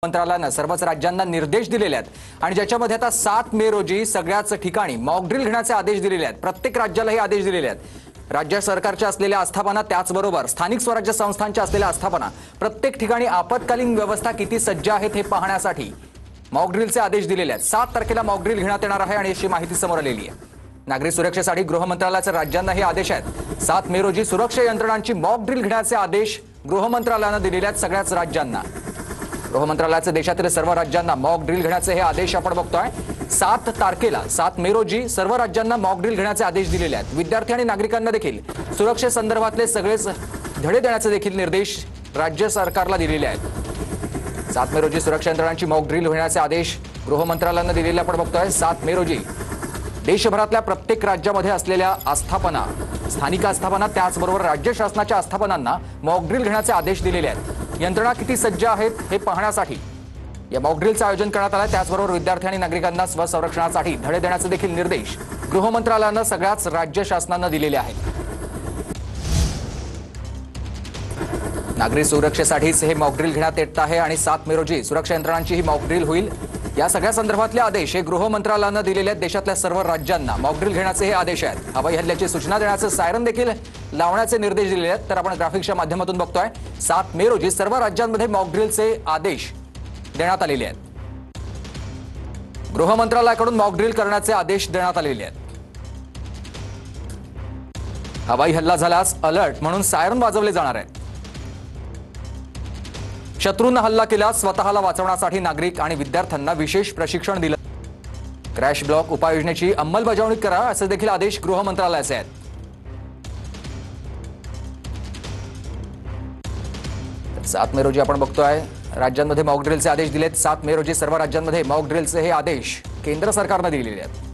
मंत्रालयाने सर्वच राज्यांना निर्देश दिलेले आहेत आणि ज्याच्यामध्ये आता 7 मे रोजी सगळ्याच ठिकाणी मॉक ड्रिल घेण्याचे आदेश दिलेले आहेत। प्रत्येक राज्याला हे आदेश दिलेले आहेत। राज्य सरकारच्या असलेल्या आस्थापना त्याचबरोबर स्थानिक स्वराज्य संस्थांच्या असलेल्या आस्थापना प्रत्येक ठिकाणी आपत्कालीन व्यवस्था किती सज्ज आहेत हे पाहण्यासाठी मॉक ड्रिलचे आदेश दिलेले आहेत। 7 तारखेला मॉक ड्रिल घेण्यात येणार आहे आणि अशी माहिती समोर आलेली आहे। नागरी सुरक्षेसाठी गृह मंत्रालयाचे राज्यांना हे आदेश आहेत। 7 मे रोजी सुरक्षा यंत्रणांची मॉक ड्रिल घेण्याचे आदेश गृह मंत्रालयाने दिलेले आहेत सगळ्याच राज्यांना। गृह मंत्रालयाचे देशातील सर्व राज्यांना मॉक ड्रिल घेण्याचे हे आदेश आपण बघतोय। 7 तारखेला 7 मे रोजी सर्व राज्यांना मॉक ड्रिल घेण्याचे आदेश दिलेले आहेत। विद्यार्थी आणि नागरिकांना देखील सुरक्षेसंदर्भातले सगळेच धडे देण्याचे देखील निर्देश राज्य सरकारला दिलेले आहेत। 7 मे रोजी सुरक्षा यंत्रणांची मॉक ड्रिल घेण्याचे आदेश गृह मंत्रालयाने दिलेले आपण बघतोय। 7 मे रोजी देशभरातल्या प्रत्येक राज्यामध्ये असलेल्या आस्थापना स्थानिक आस्थापना त्याचबरोबर राज्य शासनाच्या आस्थापनांना मॉक ड्रिल घेण्याचे आदेश दिलेले आहेत। यंत्रणा किती सज्ज आहेत हे पाहण्यासाठी या मॉक ड्रिलचं आयोजन करण्यात आलं आहे। त्याचबरोबर विद्यार्थी आणि नागरिकांना स्वसंरक्षणासाठी धडे देण्याचे देखील निर्देश गृह मंत्रालयाने सगळ्याच राज्य शासनांना दिलेले आहेत। नागरी सुरक्षेसाठीच हे मॉक ड्रिल घेण्यात येत आहे आणि 7 मे रोजी सुरक्षा यंत्रणांची ही मॉक ड्रिल होईल। या सगळ्या संदर्भातले आदेश हे गृह मंत्रालयाने दिलेले आहेत। देशातल्या सर्व राज्यांना मॉक ड्रिल घेण्याचे हे आदेश आहेत। हवाई हल्ल्याची सूचना देण्याचे सायरन देखील लावण्याचे निर्देश दिलेले आहेत। तर आपण ग्राफिक्सच्या माध्यमातून बघतोय 7 मे रोजी सर्व राज्यांमध्ये मॉक ड्रिलचे आदेश देण्यात आलेले आहेत। गृह मंत्रालयाकडून मॉक ड्रिल करण्याचे आदेश देण्यात आलेले आहेत। हवाई हल्ला झाल्यास अलर्ट म्हणून सायरन वाजवले जाणार आहेत। शत्रूंना हल्ला केल्यास स्वतःला वाचवण्यासाठी नागरिक आणि विद्यार्थ्यांना विशेष प्रशिक्षण दिलं। क्रॅश ब्लॉक उपाययोजनेची अंमलबजावणी करा असे देखील आदेश गृह मंत्रालयाचे आहेत। 7 मे रोजी आपण बघतोय राज्यांमध्ये मॉक ड्रिलचे आदेश दिलेत। 7 मे रोजी सर्व राज्यांमध्ये मॉक ड्रिलचे हे आदेश केंद्र सरकारने दिलेले आहेत।